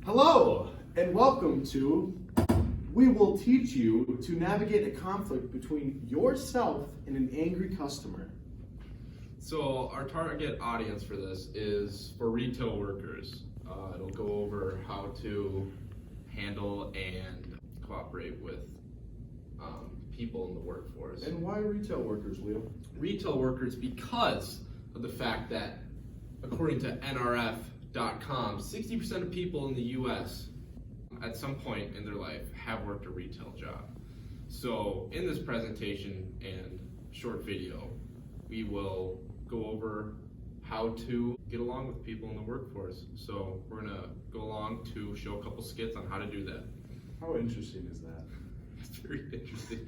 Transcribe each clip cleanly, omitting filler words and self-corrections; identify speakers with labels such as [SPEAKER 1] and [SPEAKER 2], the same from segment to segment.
[SPEAKER 1] Hello, and welcome to We Will Teach You to Navigate a Conflict Between Yourself and an Angry Customer.
[SPEAKER 2] So our target audience for this is for retail workers. It'll go over how to handle and cooperate with people in the workforce.
[SPEAKER 1] And why retail workers, Leo?
[SPEAKER 2] Retail workers, because of the fact that, according to NRF.com, 60% of people in the US at some point in their life have worked a retail job. So in this presentation and short video, we will go over how to get along with people in the workforce. So we're gonna go along to show a couple skits on how to do that.
[SPEAKER 1] How interesting is that?
[SPEAKER 2] It's very interesting.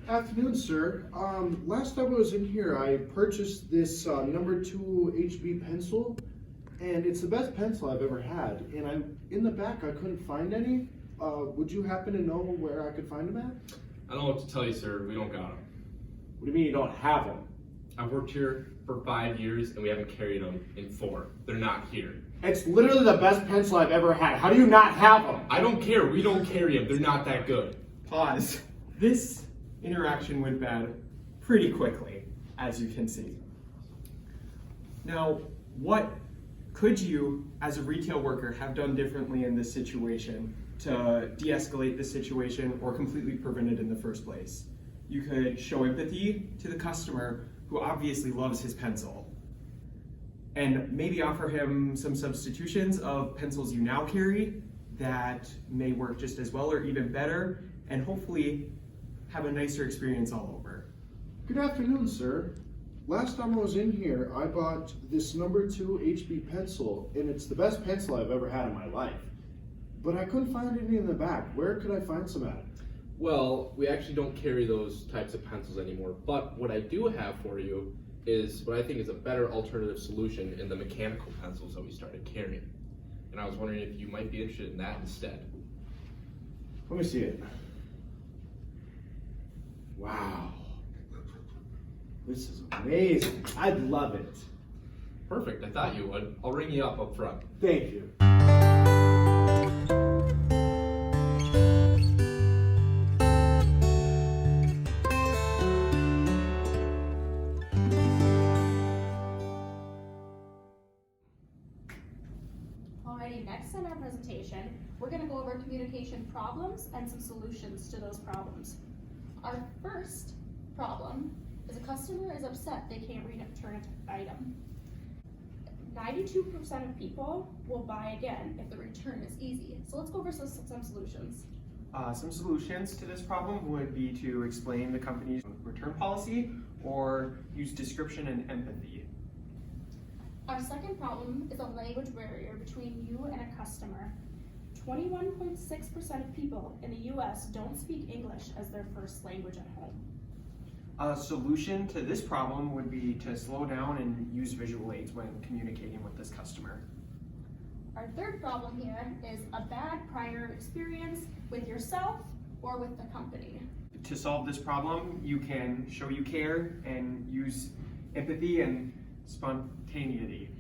[SPEAKER 1] Afternoon, sir. Last time I was in here, I purchased this number 2 HB pencil, and it's the best pencil I've ever had. And in the back, I couldn't find any. Would you happen to know where I could find them at?
[SPEAKER 2] I don't know what to tell you, sir. We don't got them.
[SPEAKER 1] What do you mean you don't have them?
[SPEAKER 2] I've worked here for 5 years and we haven't carried them in 4. They're not here.
[SPEAKER 1] It's literally the best pencil I've ever had. How do you not have them?
[SPEAKER 2] I don't care. We don't carry them. They're not that good.
[SPEAKER 3] Pause. This interaction went bad pretty quickly, as you can see. Now, what could you, as a retail worker, have done differently in this situation to de-escalate the situation or completely prevent it in the first place? You could show empathy to the customer who obviously loves his pencil, and maybe offer him some substitutions of pencils you now carry that may work just as well or even better, and hopefully have a nicer experience all over.
[SPEAKER 1] Good afternoon, sir. Last time I was in here, I bought this number 2 HB pencil, and it's the best pencil I've ever had in my life. But I couldn't find any in the back. Where could I find some at?
[SPEAKER 2] Well, we actually don't carry those types of pencils anymore, but what I do have for you is what I think is a better alternative solution in the mechanical pencils that we started carrying. And I was wondering if you might be interested in that instead.
[SPEAKER 1] Let me see it. Wow. This is amazing. I love it.
[SPEAKER 2] Perfect, I thought you would. I'll ring you up front.
[SPEAKER 1] Thank you.
[SPEAKER 4] Alrighty, next in our presentation, we're going to go over communication problems and some solutions to those problems. Our first problem is a customer is upset they can't return an item. 92% of people will buy again if the return is easy. So let's go over some solutions.
[SPEAKER 3] Some solutions to this problem would be to explain the company's return policy or use description and empathy.
[SPEAKER 4] Our second problem is a language barrier between you and a customer. 21.6% of people in the US don't speak English as their first language at home.
[SPEAKER 3] A solution to this problem would be to slow down and use visual aids when communicating with this customer.
[SPEAKER 4] Our third problem here is a bad prior experience with yourself or with the company.
[SPEAKER 3] To solve this problem, you can show you care and use empathy and spontaneity.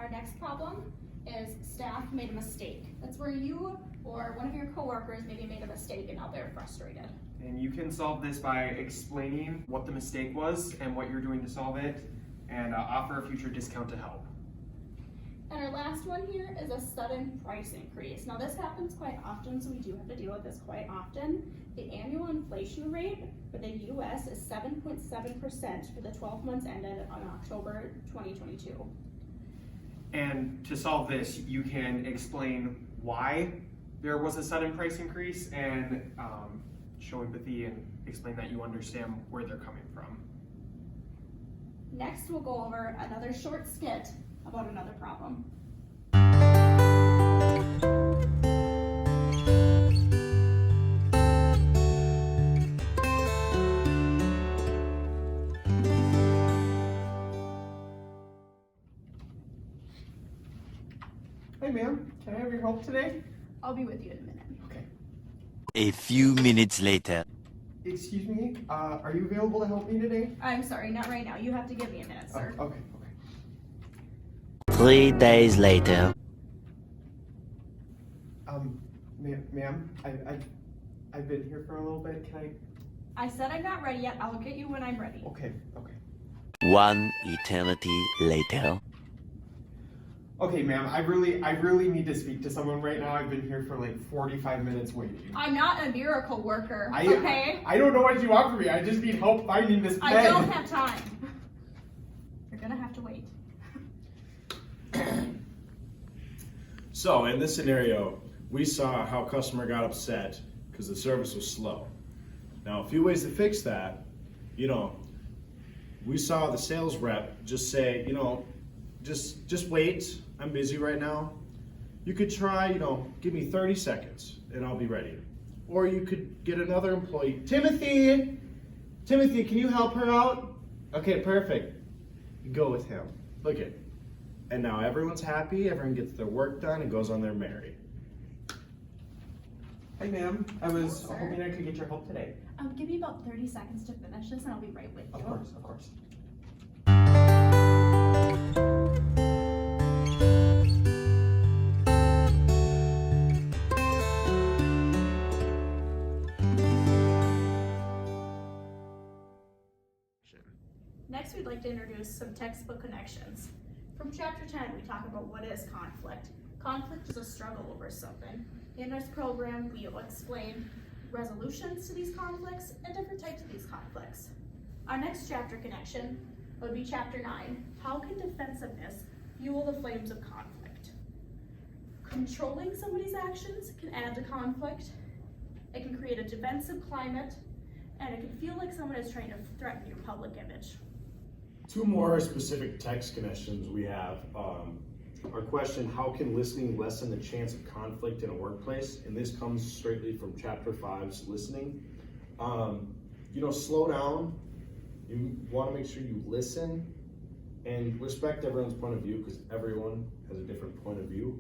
[SPEAKER 4] Our next problem is staff made a mistake. That's where you or one of your coworkers maybe made a mistake and now they're frustrated.
[SPEAKER 3] And you can solve this by explaining what the mistake was and what you're doing to solve it, and offer a future discount to help.
[SPEAKER 4] And our last one here is a sudden price increase. Now this happens quite often, so we do have to deal with this quite often. The annual inflation rate for the US is 7.7% for the 12 months ended on October 2022.
[SPEAKER 3] And to solve this, you can explain why there was a sudden price increase and show empathy and explain that you understand where they're coming from.
[SPEAKER 4] Next, we'll go over another short skit about another problem.
[SPEAKER 1] Hey ma'am,
[SPEAKER 3] Can I have your help today?
[SPEAKER 4] I'll be with you in a minute.
[SPEAKER 3] Okay.
[SPEAKER 5] A few minutes later.
[SPEAKER 3] Excuse me, are you available to help me today?
[SPEAKER 4] I'm sorry, not right now. You have to give me a minute, sir.
[SPEAKER 3] Okay.
[SPEAKER 5] 3 days later.
[SPEAKER 3] Ma'am, I've been here for a little bit. Can
[SPEAKER 4] I said I'm not ready yet. I'll get you when I'm ready.
[SPEAKER 3] okay.
[SPEAKER 5] 1 eternity later.
[SPEAKER 3] Okay, ma'am, I really need to speak to someone right now. I've been here for like 45 minutes waiting.
[SPEAKER 4] I'm not a miracle worker, okay?
[SPEAKER 3] I don't know what you want from me. I just need help finding this pen.
[SPEAKER 4] I don't have time. You're gonna have to wait.
[SPEAKER 6] So in this scenario, we saw how a customer got upset because the service was slow. Now, a few ways to fix that, we saw the sales rep just say, just wait, I'm busy right now. You could try, give me 30 seconds and I'll be ready. Or you could get another employee, Timothy, can you help her out? Okay, perfect. Go with him. Look it. And now everyone's happy, everyone gets their work done and goes on their merry.
[SPEAKER 3] Hi, ma'am. I was
[SPEAKER 4] Yes, sir.
[SPEAKER 3] hoping I could get your help today.
[SPEAKER 4] Give me about 30 seconds to finish this and I'll be right with you.
[SPEAKER 3] Of course.
[SPEAKER 4] Next, we'd like to introduce some textbook connections. From chapter 10, we talk about what is conflict. Conflict is a struggle over something. In this program, we will explain resolutions to these conflicts and different types of these conflicts. Our next chapter connection would be chapter 9. How can defensiveness fuel the flames of conflict? Controlling somebody's actions can add to conflict. It can create a defensive climate, and it can feel like someone is trying to threaten your public image.
[SPEAKER 6] Two more specific text connections we have. Our question, how can listening lessen the chance of conflict in a workplace? And this comes straightly from chapter 5's listening. Slow down. You want to make sure you listen and respect everyone's point of view because everyone has a different point of view.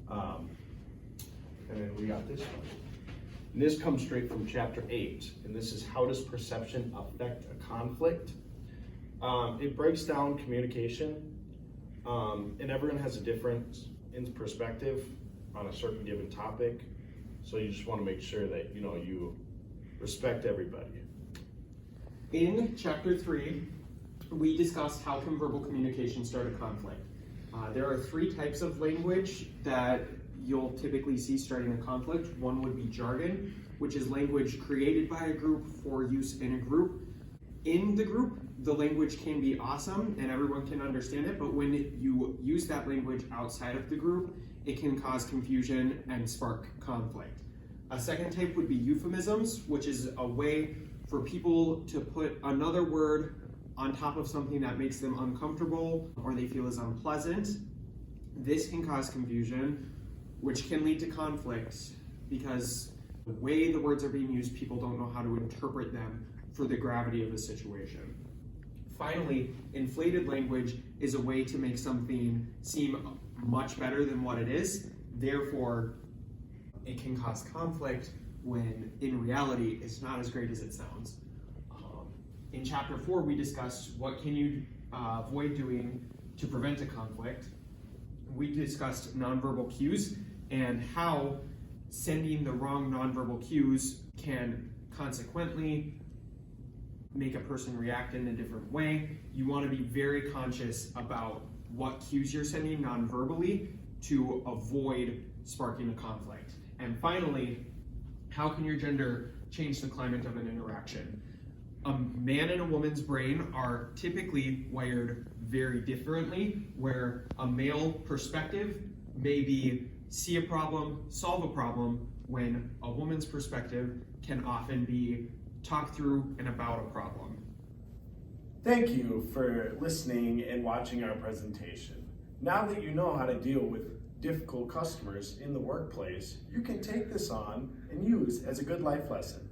[SPEAKER 6] And then we got this one. And this comes straight from chapter 8. And this is how does perception affect a conflict? It breaks down communication, and everyone has a different perspective on a certain given topic. So you just want to make sure that you respect everybody.
[SPEAKER 3] In chapter 3, we discussed how can verbal communication start a conflict. There are 3 types of language that you'll typically see starting a conflict. One would be jargon, which is language created by a group for use in a group. In the group, the language can be awesome and everyone can understand it, but when you use that language outside of the group, it can cause confusion and spark conflict. A second type would be euphemisms, which is a way for people to put another word on top of something that makes them uncomfortable or they feel is unpleasant. This can cause confusion, which can lead to conflict because the way the words are being used, people don't know how to interpret them for the gravity of the situation. Finally, inflated language is a way to make something seem much better than what it is. Therefore, it can cause conflict when in reality it's not as great as it sounds. In chapter 4, we discussed what can you avoid doing to prevent a conflict. We discussed nonverbal cues and how sending the wrong nonverbal cues can consequently make a person react in a different way. You want to be very conscious about what cues you're sending non-verbally to avoid sparking a conflict. And finally, how can your gender change the climate of an interaction? A man and a woman's brain are typically wired very differently, where a male perspective may be see a problem, solve a problem, when a woman's perspective can often be talk through and about a problem.
[SPEAKER 6] Thank you for listening and watching our presentation. Now that you know how to deal with difficult customers in the workplace, you can take this on and use as a good life lesson.